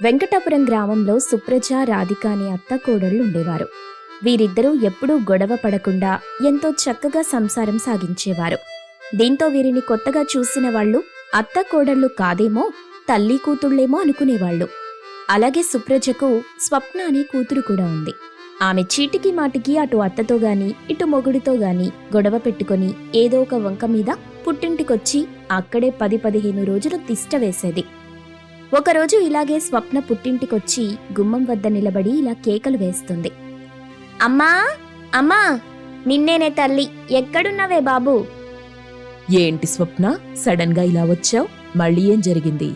వెంకటాపురం గ్రామంలో సుప్రజ, రాధిక అనే అత్త కోడళ్లు ఉండేవారు. వీరిద్దరూ ఎప్పుడూ గొడవ పడకుండా ఎంతో చక్కగా సంసారం సాగించేవారు. దీంతో వీరిని కొత్తగా చూసిన వాళ్ళు అత్త కోడళ్లు కాదేమో, తల్లి కూతుళ్లేమో అనుకునేవాళ్లు. అలాగే సుప్రజకు స్వప్న అనే కూతురు కూడా ఉంది. ఆమె చీటికి మాటికి అటు అత్తతో గాని ఇటు మొగుడితో గాని గొడవ పెట్టుకుని ఏదో ఒక వంక మీద పుట్టింటికొచ్చి అక్కడే 10-15 రోజులు తిష్ట వేసేది. ఒకరోజు ఇలాగే స్వప్న పుట్టింటికొచ్చి గుమ్మం వద్ద నిలబడి ఇలా కేకలు వేస్తుంది. అమ్మా అమ్మా, నిన్నేనే తల్లి, ఎక్కడున్నావే బాబు? ఏంటి స్వప్న, సడన్ గా ఇలా వచ్చావు? మళ్ళీ ఏం జరిగింది?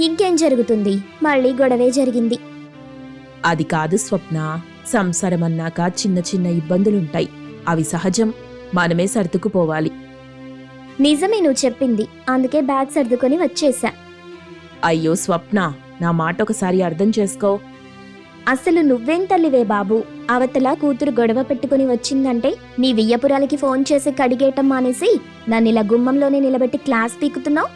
ఇంకేం జరుగుతుంది, మళ్ళీ గొడవే జరిగింది. అది కాదు స్వప్న, సంసారం అన్నాక చిన్న చిన్న ఇబ్బందులుంటాయి. అవి సహజం, మనమే సర్దుకుపోవాలి. నిజమే నువ్వు చెప్పింది, అందుకే బ్యాగ్ సర్దుకొని వచ్చేసా. అయ్యో స్వప్న, నా మాట ఒకసారి అర్థం చేసుకో. అసలు నువ్వేం తల్లివే బాబు? అవతల కూతురు గొడవ పెట్టుకుని వచ్చిందంటే నీ వియ్యపురాలకి ఫోన్ చేసి కడిగేయటం మానేసి నన్నిలా గుమ్మంలోనే నిలబెట్టి క్లాస్ పీకుతున్నావు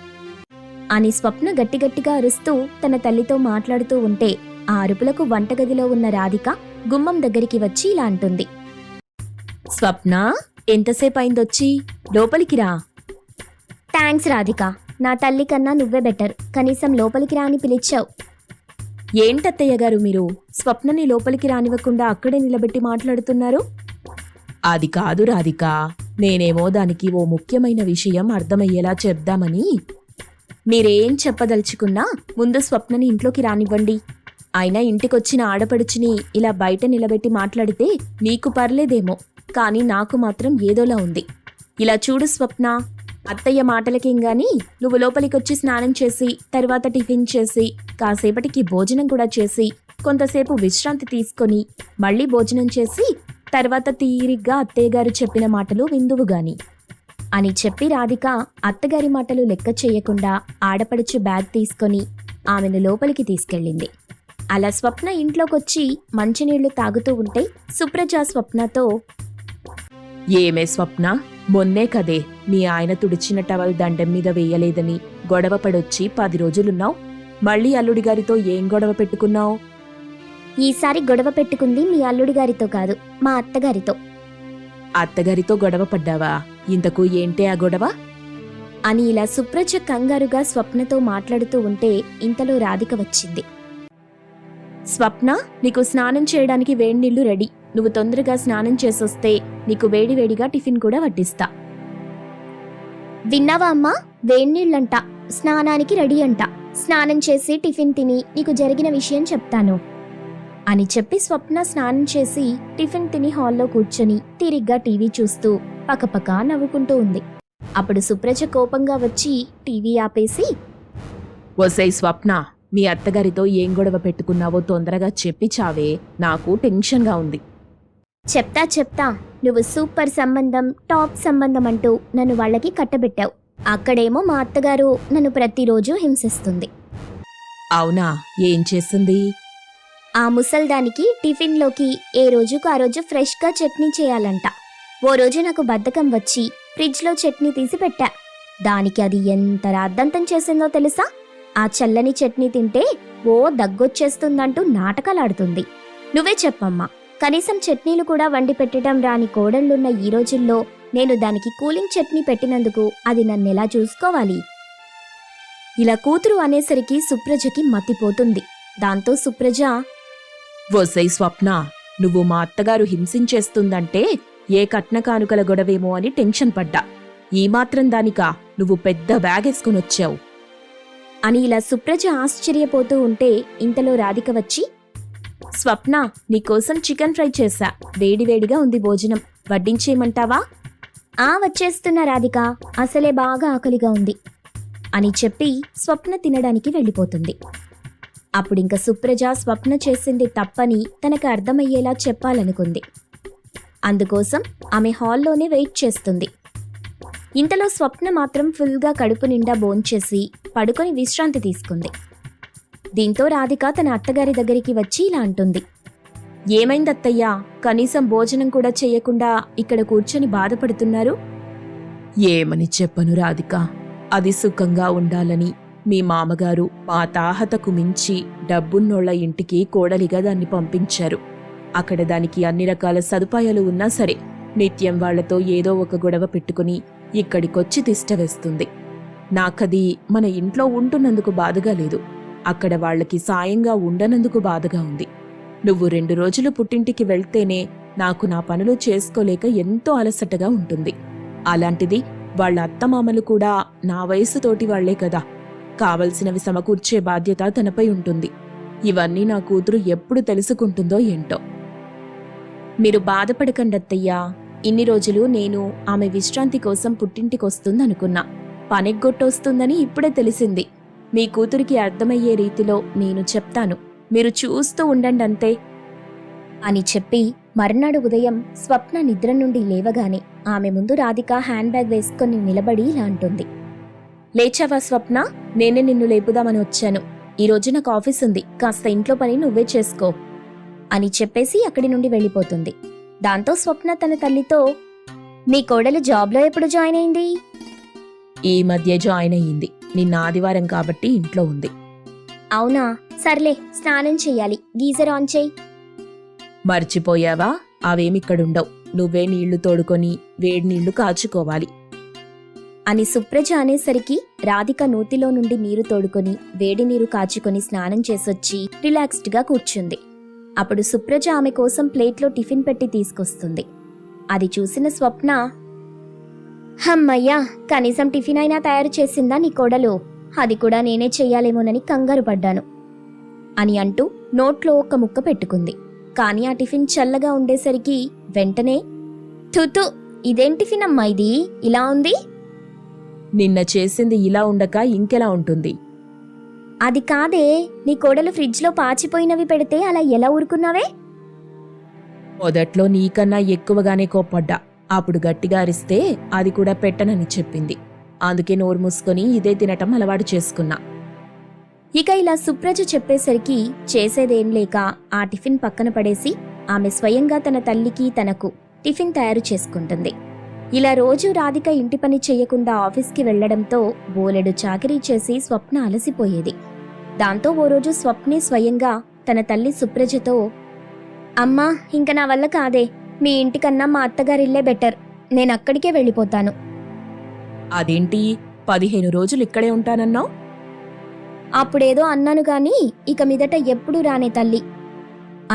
అని స్వప్న గట్టిగట్టిగా అరుస్తూ తన తల్లితో మాట్లాడుతూ ఉంటే ఆ అరుపులకు వంటగదిలో ఉన్న రాధిక గుమ్మం దగ్గరికి వచ్చి ఇలా అంటుంది. స్వప్న, ఎంతసేపు అయిందొచ్చి? లోపలికి రా. థ్యాంక్స్ రాధిక, నా తల్లి కన్నా నువ్వే బెటర్, కనీసం లోపలికి రాని పిలిచావు. ఏంటత్తయ్య గారు మీరు స్వప్నని లోపలికి రానివ్వకుండా అక్కడే నిలబెట్టి మాట్లాడుతున్నారు? అది కాదు రాధిక, నేనేమో దానికి ఓ ముఖ్యమైన విషయం అర్థమయ్యేలా చెప్దామని. మీరేం చెప్పదలుచుకున్నా ముందు స్వప్నని ఇంట్లోకి రానివ్వండి. అయినా ఇంటికొచ్చిన ఆడపడుచుని ఇలా బయట నిలబెట్టి మాట్లాడితే మీకు పర్లేదేమో, కానీ నాకు మాత్రం ఏదోలా ఉంది. ఇలా చూడు స్వప్న, అత్తయ్య మాటలకేం గాని నువ్వు లోపలికొచ్చి స్నానం చేసి తర్వాత టిఫిన్ చేసి కాసేపటికి భోజనం కూడా చేసి కొంతసేపు విశ్రాంతి తీసుకొని మళ్ళీ భోజనం చేసి తర్వాత తీరిగ్గా అత్తయ్యగారు చెప్పిన మాటలు విందువుగాని అని చెప్పి రాధిక అత్తగారి మాటలు లెక్క చేయకుండా ఆడపడుచు బ్యాగ్ తీసుకొని ఆమెను లోపలికి తీసుకెళ్ళింది. అలా స్వప్న ఇంట్లోకొచ్చి మంచినీళ్లు తాగుతూ ఉంటే సుప్రజ స్వప్నతో, ఏమే స్వప్న, మొన్నే కదే మీ ఆయన తుడిచిన టవల్ దండం మీద వేయలేదని గొడవ పడొచ్చి 10 రోజులున్నావు. మళ్ళీ అల్లుడి గారితో ఏం గొడవ పెట్టుకున్నావు? ఈసారి గొడవ పెట్టుకుంది మీ అల్లుడి గారితో కాదు, మా అత్తగారితో. అత్తగారితో గొడవ పడ్డావా? ఇంతకు ఏంటే ఆ గొడవ అని ఇలా సుప్రజ కంగారుగా స్వప్నతో మాట్లాడుతూ ఉంటే ఇంతలో రాధిక వచ్చింది. స్వప్న, నీకు స్నానం చేయడానికి వేడినీళ్లు రెడీ. నువ్వు తొందరగా స్నానం చేసొస్తే నీకు వేడివేడిగా టిఫిన్ కూడా వడ్డిస్తా. విన్నావా అమ్మా? వేడినీళ్ళంట, స్నానానికి రెడీ అంట. స్నానం చేసి టిఫిన్ తిని నీకు జరిగిన విషయం చెప్తాను అని చెప్పి స్వప్న స్నానం చేసి టిఫిన్ తిని హాల్లో కూర్చొని తిరిగ్గా టీవీ చూస్తూ పకపక నవ్వుకుంటూ ఉంది. అప్పుడు సుప్రజ కోపంగా వచ్చి టీవీ ఆపేసి, ఒసై స్వప్న, మీ అత్తగారితో ఏం గొడవ పెట్టుకున్నావో తొందరగా చెప్పి చావే, నాకు టెన్షన్గా ఉంది. చెప్తా, నువ్వు సూపర్ సంబంధం, టాప్ సంబంధం అంటూ నన్ను వాళ్ళకి కట్టబెట్టావు. అక్కడేమో మా అత్తగారు నన్ను ప్రతిరోజు హింసిస్తుంది. అవునా? ఏం చేస్తుంది? ఆ ముసల్దానికి టిఫిన్లోకి ఏ రోజుకు ఆ రోజు ఫ్రెష్గా చట్నీ చేయాలంట. ఓ రోజు నాకు బద్ధకం వచ్చి ఫ్రిడ్జ్లో చట్నీ తీసి పెట్టా. దానికి అది ఎంత రాద్దంతం చేసిందో తెలుసా? ఆ చల్లని చట్నీ తింటే ఓ దగ్గొచ్చేస్తుందంటూ నాటకాలాడుతుంది. నువ్వే చెప్పమ్మా, కనీసం చట్నీలు కూడా వండి పెట్టడం రాని కోడళ్లున్న ఈ రోజుల్లో నేను దానికి కూలింగ్ చట్నీ పెట్టినందుకు అది నన్నెలా చూసుకోవాలి? ఇలా కూతురు అనేసరికి సుప్రజకి మతిపోతుంది. దాంతో సుప్రజ, ఒసై స్వప్న, నువ్వు మా అత్తగారు హింసించేస్తుందంటే ఏ కట్న కానుకల గొడవేమో అని టెన్షన్ పడ్డా. ఈ మాత్రం దానికా నువ్వు పెద్ద బ్యాగేసుకునొచ్చావు అని ఇలా సుప్రజ ఆశ్చర్యపోతూ ఉంటే ఇంతలో రాధిక వచ్చి, స్వప్న, నీకోసం చికెన్ ఫ్రై చేశా. వేడివేడిగా ఉంది భోజనం, వడ్డించేయమంటావా? వచ్చేస్తున్నా రాధిక, అసలే బాగా ఆకలిగా ఉంది అని చెప్పి స్వప్న తినడానికి వెళ్ళిపోతుంది. అప్పుడింక సుప్రజ స్వప్న చేసింది తప్పని తనకు అర్థమయ్యేలా చెప్పాలనుకుంది. అందుకోసం ఆమె హాల్లోనే వెయిట్ చేస్తుంది. ఇంతలో స్వప్న మాత్రం ఫుల్గా కడుపు నిండా భోంచేసి పడుకొని విశ్రాంతి తీసుకుంది. దీంతో రాధిక తన అత్తగారి దగ్గరికి వచ్చి ఇలా అంటుంది. ఏమైందత్తయ్యా, కనీసం భోజనం కూడా చెయ్యకుండా ఇక్కడ కూర్చొని బాధపడుతున్నారు? ఏమని చెప్పను రాధిక, అది సుఖంగా ఉండాలని మీ మామగారు మా తాహతకు మించి డబ్బున్నోళ్ల ఇంటికి కోడలిగా దాన్ని పంపించారు. అక్కడ దానికి అన్ని రకాల సదుపాయాలు ఉన్నా సరే నిత్యం వాళ్లతో ఏదో ఒక గొడవ పెట్టుకుని ఇక్కడికొచ్చి తిష్టవేస్తుంది. నాకది మన ఇంట్లో ఉంటున్నందుకు బాధగా లేదు, అక్కడ వాళ్లకి సాయంగా ఉండనందుకు బాధగా ఉంది. నువ్వు 2 రోజులు పుట్టింటికి వెళ్తేనే నాకు నా పనులు చేసుకోలేక ఎంతో అలసటగా ఉంటుంది. అలాంటిది వాళ్ళ అత్తమామలు కూడా నా వయసుతోటి వాళ్లే కదా, కావలసినవి సమకూర్చే బాధ్యత తనపై ఉంటుంది. ఇవన్నీ నా కూతురు ఎప్పుడు తెలుసుకుంటుందో ఏంటో. మీరు బాధపడకండత్తయ్యా. ఇన్ని రోజులు నేను ఆమె విశ్రాంతి కోసం పుట్టింటికొస్తుందనుకున్నా. పనెగ్గొట్టొస్తుందని ఇప్పుడే తెలిసింది. మీ కూతురికి అర్థమయ్యే రీతిలో నేను చెప్తాను, మీరు చూస్తూ ఉండండంతే అని చెప్పి మర్నాడు ఉదయం స్వప్న నిద్ర నుండి లేవగానే ఆమె ముందు రాధిక హ్యాండ్ బ్యాగ్ వేసుకొని నిలబడి ఇలా అంటుంది. లేచావా స్వప్న? నేనే నిన్ను లేపుదామని వచ్చాను. ఈరోజు నాకు ఆఫీస్ ఉంది, కాస్త ఇంట్లో పని నువ్వే చేసుకో అని చెప్పేసి అక్కడి నుండి వెళ్ళిపోతుంది. దాంతో స్వప్న తన తల్లితో, మీ కోడలు జాబ్లో ఎప్పుడు జాయిన్ అయింది? ఈ మధ్య జాయిన్ అయ్యింది. నిన్న ఆదివారం కాబట్టి ఇంట్లో ఉంది. అవునా, సర్లే, స్నానం చెయ్యాలి, గీజర్ ఆన్ చెయ్యి. మర్చిపోయావా? అవేమిక్కడుండవు. నువ్వే నీళ్లు తోడుకొని వేడి నీళ్లు కాచుకోవాలి అని సుప్రజ అనేసరికి రాధిక నూతిలో నుండి నీరు తోడుకొని వేడి నీరు కాచుకొని స్నానం చేసొచ్చి రిలాక్స్డ్గా కూర్చుంది. అప్పుడు సుప్రజ ఆమె కోసం ప్లేట్లో టిఫిన్ పెట్టి తీసుకొస్తుంది. అది చూసిన స్వప్న, హమ్మయ్యా, కనీసం టిఫిన్ అయినా తయారు చేసిందా నీ కోడలు? అది కూడా నేనే చెయ్యాలేమోనని కంగారు పడ్డాను అని అంటూ నోట్లో ఒక్క ముక్క పెట్టుకుంది. కాని ఆ టిఫిన్ చల్లగా ఉండేసరికి వెంటనే, తుతు, ఇదేం టిఫిన్ అమ్మా ఇది, ఇలా ఉంది? నిన్న చేసింది ఇలా ఉండక ఇంకెలా ఉంటుంది? అది కాదే, నీ కోడలు ఫ్రిడ్జ్లో పాచిపోయినవి పెడితే అలా ఎలా ఊరుకున్నావే? మొదట్లో నీకన్నా ఎక్కువగానే కోప్పడ్డా. అప్పుడు గట్టిగా అరిస్తే అది కూడా పెట్టనని చెప్పింది. అందుకే నోరు మూసుకొని ఇదే తినటం అలవాటు చేసుకున్నా. ఇక ఇలా సుప్రజ చెప్పేసరికి చేసేదేం లేక ఆ టిఫిన్ పక్కన పడేసి ఆమె స్వయంగా తన తల్లికి తనకు టిఫిన్ తయారు చేసుకుంటుంది. ఇలా రోజూ రాధిక ఇంటి పని చెయ్యకుండా ఆఫీస్కి వెళ్లడంతో బోలెడు చాకిరీ చేసి స్వప్న అలసిపోయేది. దాంతో ఓ రోజు స్వప్నే స్వయంగా తన తల్లి సుప్రజతో, అమ్మా, ఇంక నా వల్ల కాదే, మీ ఇంటికన్నా మా అత్తగారిల్లే బెటర్, నేనక్కడికే వెళ్ళిపోతాను. అదేంటి, 15 రోజులు ఇక్కడే ఉంటానన్నావు? అప్పుడేదో అన్నాను గాని ఇక మీదట ఎప్పుడూ రానే తల్లి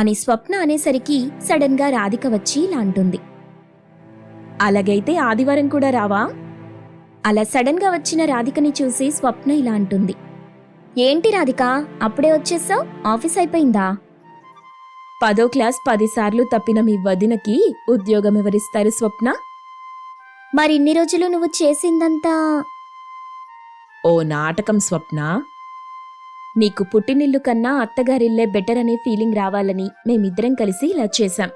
అని స్వప్న అనేసరికి సడన్ గా రాధిక వచ్చి ఇలా అంటుంది. అలాగైతే ఆదివారం కూడా రావా? అలా సడన్ గా వచ్చిన రాధికని చూసి స్వప్న ఇలా అంటుంది. ఏంటి రాధిక, అప్పుడే వచ్చేసావ్? ఆఫీస్ అయిపోయిందా? 10వ క్లాస్ 10 సార్లు తప్పిన మీ వదినకి ఉద్యోగం ఎవరిస్తారు స్వప్న? మరిన్ని రోజులు నువ్వు చేసిందంతా ఓ నాటకం స్వప్న. నీకు పుట్టినిల్లు కన్నా అత్తగారిల్లే బెటర్ అనే ఫీలింగ్ రావాలని మేమిద్దరం కలిసి ఇలా చేశాం.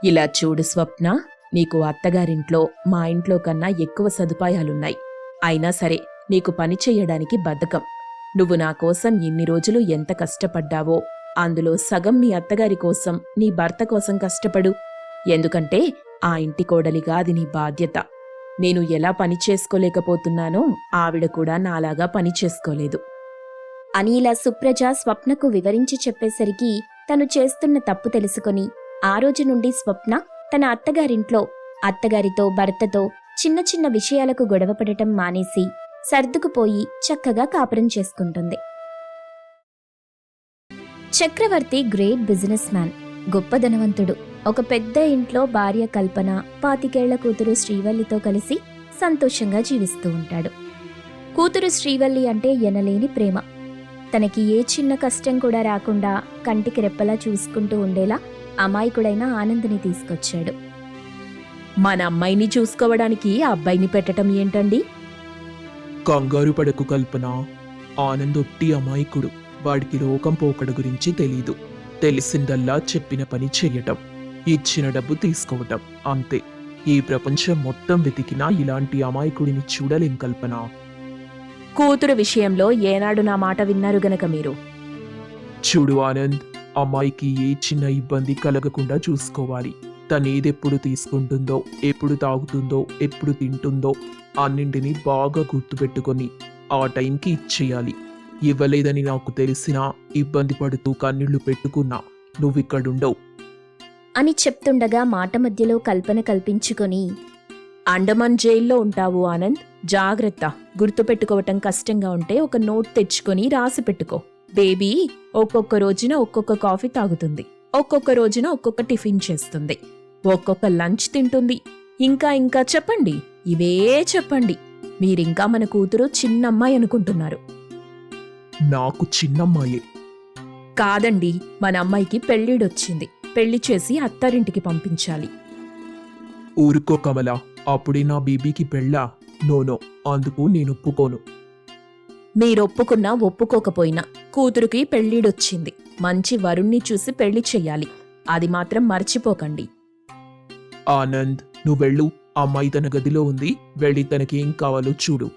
ఇలా చూడు స్వప్న, నీకు అత్తగారింట్లో మా ఇంట్లో కన్నా ఎక్కువ సదుపాయాలున్నాయి. అయినా సరే నీకు పని చెయ్యడానికి బద్ధకం. నువ్వు నా కోసం ఇన్ని రోజులు ఎంత కష్టపడ్డావో అందులో సగం మీ అత్తగారి కోసం, నీ భర్త కోసం కష్టపడు. ఎందుకంటే ఆ ఇంటి కోడలిగా అది నీ బాధ్యత. నేను ఎలా పని చేసుకోలేకపోతున్నానో ఆవిడ కూడా నాలాగా పని చేసుకోలేదు అని ఇలా సుప్రజ స్వప్నకు వివరించి చెప్పేసరికి తను చేస్తున్న తప్పు తెలుసుకొని ఆ రోజు నుండి స్వప్న తన అత్తగారింట్లో అత్తగారితో భర్తతో చిన్న చిన్న విషయాలకు గొడవపడటం మానేసి సర్దుకుపోయి చక్కగా కాపురం చేసుకుంటుంది. చక్రవర్తి గ్రేట్ బిజినెస్ మ్యాన్, గొప్ప ధనవంతుడు. ఒక పెద్ద ఇంట్లో భార్య కల్పన, 25 ఏళ్ల కూతురు శ్రీవల్లితో కలిసి సంతోషంగా జీవిస్తూ ఉంటాడు. కూతురు శ్రీవల్లి అంటే ఎనలేని ప్రేమ. తనకి ఏ చిన్న కష్టం కూడా రాకుండా కంటికి రెప్పలా చూసుకుంటూ ఉండేలా అమాయకుడైన ఆనంద్ని తీసుకొచ్చాడు. మన అమ్మాయిని చూసుకోవడానికి ఆ అబ్బాయిని పెట్టడం ఏంటండి? కంగారు పడకు కల్పన, ఆనంద్ ఒట్టి అమాయకుడు. వాడికి లోకం పోకడ గురించి తెలీదు. తెలిసిందల్లా చెప్పిన పని చెయ్యటం, ఇచ్చిన డబ్బు తీసుకోవటం, అంతే. ఈ ప్రపంచం మొత్తం వెతికినా ఇలాంటి అమాయకుడిని చూడలేం కల్పన. కూతురు విషయంలో ఏనాడు నా మాట విన్నారు గనక మీరు? చూడు ఆనంద్, అమ్మాయికి ఏ చిన్న ఇబ్బంది కలగకుండా చూసుకోవాలి. తనేదెప్పుడు తీసుకుంటుందో, ఎప్పుడు తాగుతుందో, ఎప్పుడు తింటుందో అన్నింటినీ బాగా గుర్తుపెట్టుకొని ఆ టైంకి ఇచ్చేయాలి. ఇవ్వలేదని నాకు తెలిసినా ఇబ్బంది పడుతూ కన్నీళ్లు పెట్టుకున్నా నువ్విక్కడుండవు. అని చెప్తుండగా మాట మధ్యలో కల్పన కల్పించుకొని, అండమాన్ జైల్లో ఉంటావు ఆనంద్, జాగ్రత్త. గుర్తుపెట్టుకోవటం కష్టంగా ఉంటే ఒక నోట్ తెచ్చుకొని రాసి పెట్టుకో. బేబీ ఒక్కొక్క రోజున ఒక్కొక్క కాఫీ తాగుతుంది, ఒక్కొక్క రోజున ఒక్కొక్క టిఫిన్ చేస్తుంది, ఒక్కొక్క లంచ్ తింటుంది. ఇంకా చెప్పండి, ఇవే చెప్పండి. మీరింకా మన కూతురు చిన్నమ్మాయి అనుకుంటున్నారు. నాకు చిన్నమ్మాయే. కాదండి, మన అమ్మాయికి పెళ్ళిడొచ్చింది. పెళ్లి చేసి అత్తారింటికి పంపించాలి. ఊరుకో కమలా, అప్పుడే నా బేబీకి పెళ్ళా? నోనో, అందుకు నేను ఒప్పుకోను. మీరొప్పుకున్నా ఒప్పుకోకపోయినా కూతురుకి పెళ్ళిడొచ్చింది. మంచి వరుణ్ణి చూసి పెళ్లి చెయ్యాలి. అది మాత్రం మర్చిపోకండి. ఆనంద్, నువ్వెళ్ళు. అమ్మాయి తన గదిలో ఉంది, వెళ్ళి తనకేం కావాలో చూడు.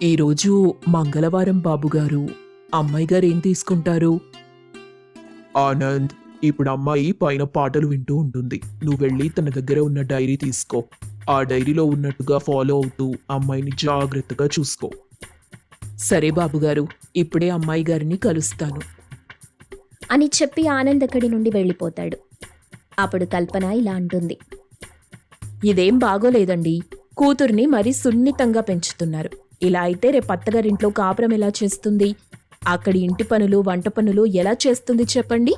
ఈరోజు మంగళవారం బాబుగారు. అమ్మాయి గారు ఏం తీసుకుంటారు? ఆనంద్, ఇప్పుడు అమ్మాయి పైన పాటలు వింటూ ఉంటుంది. నువ్వెళ్ళి తన దగ్గర ఉన్న డైరీ తీసుకో. ఆ డైరీలో ఉన్నట్టుగా ఫాలో అవుతూ అమ్మాయిని జాగ్రత్తగా చూసుకో. సరే బాబుగారు, ఇప్పుడే అమ్మాయి గారిని కలుస్తాను అని చెప్పి ఆనంద్ అక్కడి నుండి వెళ్ళిపోతాడు. అప్పుడు కల్పన ఇలా అంటుంది. ఇదేం బాగోలేదండి. కూతుర్ని మరీ సున్నితంగా పెంచుతున్నారు. ఇలా అయితే రేపు అత్తగారింట్లో కాపురం ఎలా చేస్తుంది? అక్కడి ఇంటి పనులు, వంట పనులు ఎలా చేస్తుంది చెప్పండి?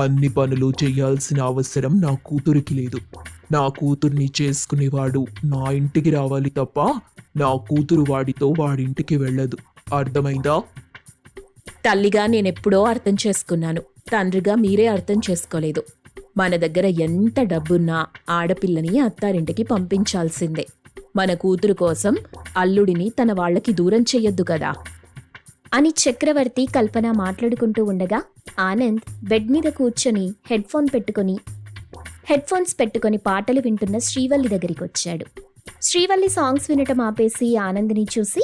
అన్ని పనులు చేయాల్సిన అవసరం నా కూతురికి లేదు. నా కూతుర్ని చేసుకునేవాడు నా ఇంటికి రావాలి తప్ప నా కూతురు వాడితో వాడింటికి వెళ్ళదు. అర్థమైందా? తల్లిగా నేనెప్పుడో అర్థం చేసుకున్నాను. తండ్రిగా మీరే అర్థం చేసుకోలేదు. మన దగ్గర ఎంత డబ్బున్నా ఆడపిల్లని అత్తారింటికి పంపించాల్సిందే. మన కూతురు కోసం అల్లుడిని తన వాళ్ళకి దూరం చెయ్యొద్దు కదా అని చక్రవర్తి, కల్పన మాట్లాడుకుంటూ ఉండగా ఆనంద్ బెడ్ మీద కూర్చొని హెడ్ ఫోన్స్ పెట్టుకొని పాటలు వింటున్న శ్రీవల్లి దగ్గరికి వచ్చాడు. శ్రీవల్లి సాంగ్స్ వినటం ఆపేసి ఆనంద్ని చూసి,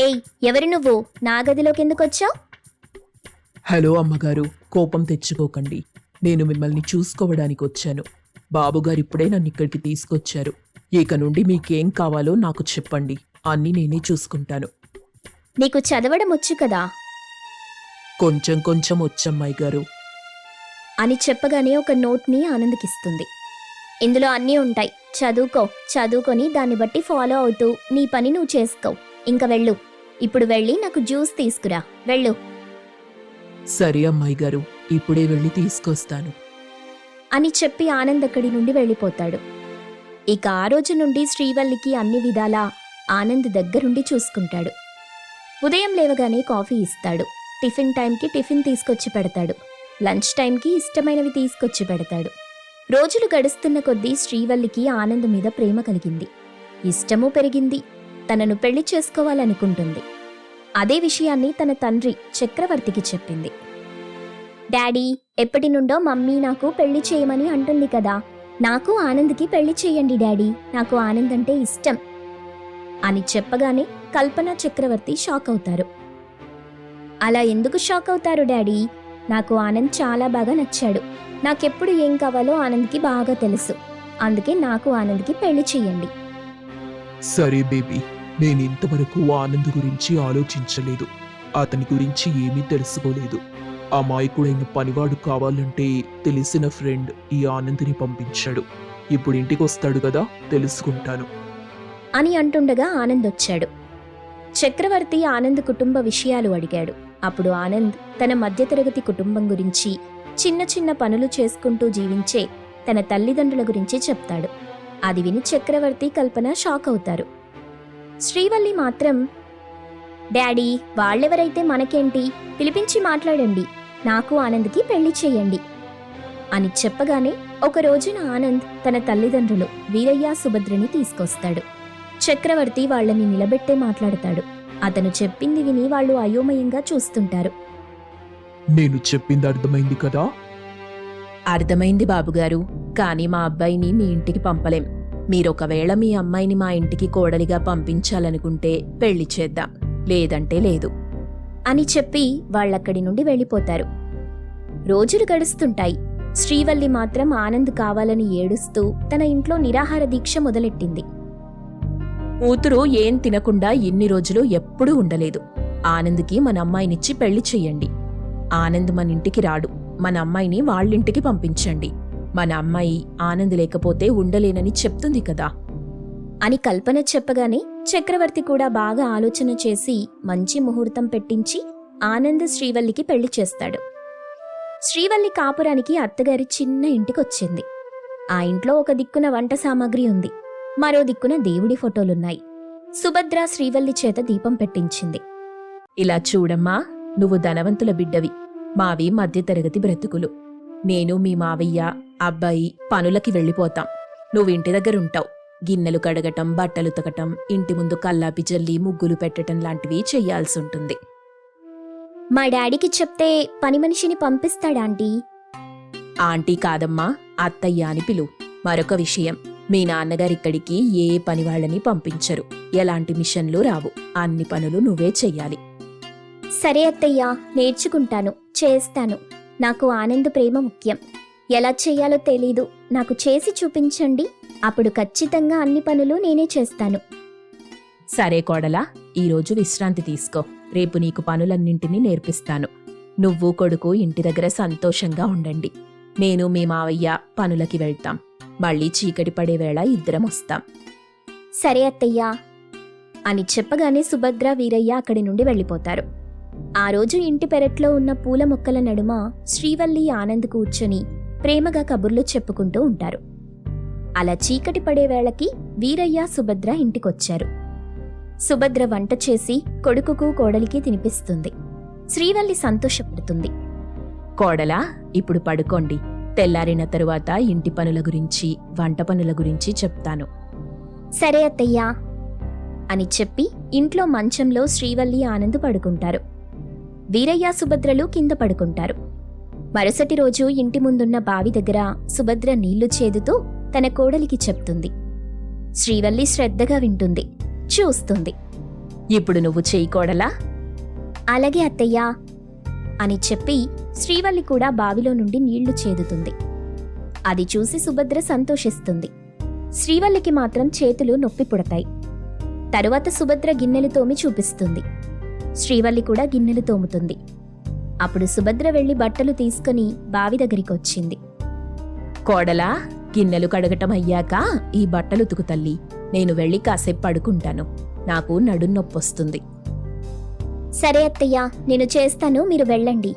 ఏయ్, ఎవరు నువ్వు? నా గదిలోకి ఎందుకొచ్చావు? హలో అమ్మగారు, కోపం తెచ్చుకోకండి. నేను మిమ్మల్ని చూసుకోవడానికి వచ్చాను. బాబుగారు ఇప్పుడే నన్ను ఇక్కడికి తీసుకొచ్చారు. ఇక నుండి మీకేం కావాలో నాకు చెప్పండి. అన్నీ నేనే చూసుకుంటాను. నీకు చదవడం వచ్చు కదా కొంచెం కొంచెం వచ్చమ్మాయి గారు అని చెప్పగానే ఒక నోట్ని ఆనంద్కిస్తుంది. ఇందులో అన్నీ ఉంటాయి, చదువుకొని దాన్ని బట్టి ఫాలో అవుతూ నీ పని నువ్వు చేసుకో. ఇంక వెళ్ళు. ఇప్పుడు వెళ్ళి నాకు జ్యూస్ తీసుకురా. వెళ్ళు సరే అమ్మాయి గారు, ఇప్పుడే వెళ్ళి తీసుకొస్తాను అని చెప్పి ఆనంద్ అక్కడి నుండి వెళ్ళిపోతాడు. ఇక ఆ రోజు నుండి శ్రీవల్లికి అన్ని విధాలా ఆనంద్ దగ్గరుండి చూసుకుంటాడు. ఉదయం లేవగానే కాఫీ ఇస్తాడు. టిఫిన్ టైంకి టిఫిన్ తీసుకొచ్చి పెడతాడు. లంచ్ టైంకి ఇష్టమైనవి తీసుకొచ్చి పెడతాడు. రోజులు గడుస్తున్న కొద్దీ శ్రీవల్లికి ఆనంద్ మీద ప్రేమ కలిగింది, ఇష్టమూ పెరిగింది. తనను పెళ్లి చేసుకోవాలనుకుంటుంది. అదే విషయాన్ని తన తండ్రి చక్రవర్తికి చెప్పింది. డాడీ, ఎప్పటి నుండో మమ్మీ నాకు పెళ్లి చేయమని అంటుంది కదా, నాకు ఆనంద్కి పెళ్లి చేయండి డాడీ, నాకు ఆనంద్ అంటే ఇష్టం అని చెప్పగానే కల్పన, చక్రవర్తి షాక్ అవుతారు. అలా ఎందుకు షాక్ అవుతారు డాడీ? నాకు ఆనంద్ చాలా బాగా నచ్చాడు. నాకెప్పుడు ఏం కావాలో ఆనంద్కి బాగా తెలుసు. అందుకే నాకు ఆనంద్కి పెళ్లి చెయ్యండి. సరే బేబీ, నేను ఇంతవరకు ఆనంద్ గురించి ఆలోచించలేదు. అతని గురించి ఏమీ తెలుసుకోలేదు. అమాయకుడైన పనివాడు కావాలంటే తెలిసిన ఫ్రెండ్ ఈ ఆనంద్ని పంపించాడు. ఇప్పుడు ఇంటికి వస్తాడు కదా, తెలుసుకుంటాను అని అంటుండగా ఆనంద్ వచ్చాడు. చక్రవర్తి ఆనంద్ కుటుంబ విషయాలు అడిగాడు. అప్పుడు ఆనంద్ తన మధ్యతరగతి కుటుంబం గురించి, చిన్న చిన్న పనులు చేసుకుంటూ జీవించే తన తల్లిదండ్రుల గురించి చెప్తాడు. అది విని చక్రవర్తి, కల్పన షాక్ అవుతారు. శ్రీవల్లి మాత్రం, డాడీ, వాళ్ళెవరైతే మనకేంటి, పిలిపించి మాట్లాడండి, నాకు ఆనంద్కి పెళ్లి చేయండి అని చెప్పగానే ఒక రోజున ఆనంద్ తన తల్లిదండ్రులు వీరయ్య, సుభద్రని తీసుకొస్తాడు. చక్రవర్తి వాళ్ళని నిలబెట్టే మాట్లాడతాడు. అతను చెప్పింది విని వాళ్ళు అయోమయంగా చూస్తుంటారు. నేను చెప్పింది అర్థమైంది కదా? అర్థమైంది బాబుగారు, కానీ మా అబ్బాయిని మీ ఇంటికి పంపలేం. మీరొకవేళ మీ అమ్మాయిని మా ఇంటికి కోడలిగా పంపించాలనుకుంటే పెళ్లి చేద్దాం, లేదంటే లేదు అని చెప్పి వాళ్ళక్కడి నుండి వెళ్ళిపోతారు. రోజులు గడుస్తుంటాయి. శ్రీవల్లి మాత్రం ఆనంద్ కావాలని ఏడుస్తూ తన ఇంట్లో నిరాహార దీక్ష మొదలెట్టింది. కూతురు ఏం తినకుండా ఇన్ని రోజులు ఎప్పుడూ ఉండలేదు. ఆనంద్కి మన అమ్మాయినిచ్చి పెళ్లి చెయ్యండి. ఆనంద్ మన ఇంటికి రాడు. మన అమ్మాయిని వాళ్ళింటికి పంపించండి. మన అమ్మాయి ఆనంద్ లేకపోతే ఉండలేనని చెప్తుంది కదా అని కల్పన చెప్పగానే చక్రవర్తి కూడా బాగా ఆలోచన చేసి మంచి ముహూర్తం పెట్టించి ఆనంద్ శ్రీవల్లికి పెళ్లి చేస్తాడు. శ్రీవల్లి కాపురానికి అత్తగారి చిన్న ఇంటికొచ్చింది. ఆ ఇంట్లో ఒక దిక్కున వంట సామాగ్రి ఉంది, మరో దిక్కున దేవుడి ఫోటోలున్నాయి. సుభద్ర శ్రీవల్లి చేత దీపం పెట్టించింది. ఇలా చూడమ్మా, నువ్వు ధనవంతుల బిడ్డవి, మావి మధ్యతరగతి బ్రతుకులు. నేను మీ మావయ్య అబ్బాయి పనులకి వెళ్ళిపోతాం. నువ్వింటి దగ్గరుంటావు. గిన్నెలు కడగటం, బట్టలు ఉతకటం, ఇంటి ముందు కల్లాపి జల్లి ముగ్గులు పెట్టటం లాంటివి చెయ్యాల్సుంటుంది. మా డాడీకి చెప్తే పని మనిషిని పంపిస్తాడాంటీ? ఆంటీ కాదమ్మా, అత్తయ్య అని పిలు. మరొక విషయం, మీ నాన్నగారిక్కడికి ఏ పని వాళ్ళని పంపించరు. ఎలాంటి మిషన్లు రావు. అన్ని పనులు నువ్వే చెయ్యాలి. సరే అత్తయ్యా, నేర్చుకుంటాను, చేస్తాను. నాకు ఆనంద్ ప్రేమ ముఖ్యం. ఎలా చెయ్యాలో తెలీదు, నాకు చేసి చూపించండి. అప్పుడు ఖచ్చితంగా అన్ని పనులు నేనే చేస్తాను. సరే కోడలా, ఈరోజు విశ్రాంతి తీసుకో. రేపు నీకు పనులన్నింటినీ నేర్పిస్తాను. నువ్వు కొడుకు ఇంటి దగ్గర సంతోషంగా ఉండండి. నేను మీ మావయ్య పనులకి వెళ్తాం. మళ్ళీ చీకటి పడే వేళ ఇద్దరం వస్తాం. సరే అత్తయ్యా అని చెప్పగానే సుభద్ర వీరయ్య అక్కడి నుండి వెళ్ళిపోతారు. ఆ రోజు ఇంటి పెరట్లో ఉన్న పూల మొక్కల నడుమ శ్రీవల్లి ఆనంద్ కూర్చొని ప్రేమగా కబుర్లు చెప్పుకుంటూ ఉంటారు. అలా చీకటి పడే వేళకి వీరయ్య సుభద్ర ఇంటికొచ్చారు. సుభద్ర వంట చేసి కొడుకుకు కోడలికి తినిపిస్తుంది. శ్రీవల్లి సంతోషపడుతుంది. కోడలా, ఇప్పుడు పడుకోండి. తెల్లారిన తరువాత ఇంటి పనుల గురించి, వంట పనుల గురించి చెప్తాను. సరే అత్తయ్యా అని చెప్పి ఇంట్లో మంచంలో శ్రీవల్లి ఆనంద్ పడుకుంటారు. వీరయ్య సుభద్రలు కింద పడుకుంటారు. మరుసటి రోజు ఇంటి ముందున్న బావి దగ్గర సుభద్ర నీళ్లు చేదుతూ తన కోడలికి చెప్తుంది. శ్రీవల్లి శ్రద్ధగా వింటుంది, చూస్తుంది. ఇప్పుడు నువ్వు చెయ్యి కోడలా. అలాగే అత్తయ్యా అని చెప్పి శ్రీవల్లి కూడా బావిలో నుండి నీళ్లు చేదుతుంది. అది చూసి సుభద్ర సంతోషిస్తుంది. శ్రీవల్లికి మాత్రం చేతులు నొప్పి పుడతాయి. తరువాత సుభద్ర గిన్నెలు తోమి చూపిస్తుంది. శ్రీవల్లి కూడా గిన్నెలు తోముతుంది. అప్పుడు సుభద్ర వెళ్లి బట్టలు తీసుకుని బావి దగ్గరికి వచ్చింది. కోడలా, గిన్నెలు కడగటం అయ్యాక ఈ బట్టలు ఉతుకు తల్లి. నేను వెళ్ళి కాసేపు పడుకుంటాను. నాకు నడున్నొప్పొస్తుంది. సరే అత్తయ్యా, నేను చేస్తాను, మీరు వెళ్ళండి.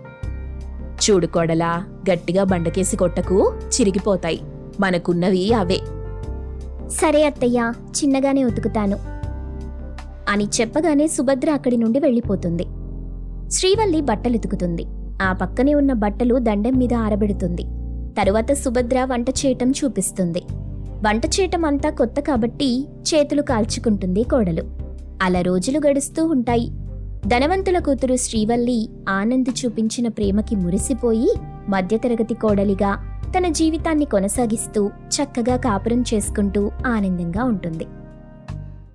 చూడు కోడలా, గట్టిగా బండకేసి కొట్టకు, చిరిగిపోతాయి. మనకున్నవి అవే. సరే అత్తయ్యా, చిన్నగానే ఉతుకుతాను అని చెప్పగానే సుభద్ర అక్కడి నుండి వెళ్ళిపోతుంది. శ్రీవల్లి బట్టలుతుకుతుంది. ఆ పక్కనే ఉన్న బట్టలు దండెం మీద ఆరబెడుతుంది. తరువాత సుభద్ర వంట చేయటం చూపిస్తుంది. వంట చేయటం అంతా కొత్త కాబట్టి చేతులు కాల్చుకుంటుంది కోడలు. అలా రోజులు గడుస్తూ ఉంటాయి. ధనవంతుల కూతురు శ్రీవల్లి ఆనంద్ చూపించిన ప్రేమకి మురిసిపోయి మధ్యతరగతి కోడలిగా తన జీవితాన్ని కొనసాగిస్తూ చక్కగా కాపురం చేసుకుంటూ ఆనందంగా ఉంటుంది.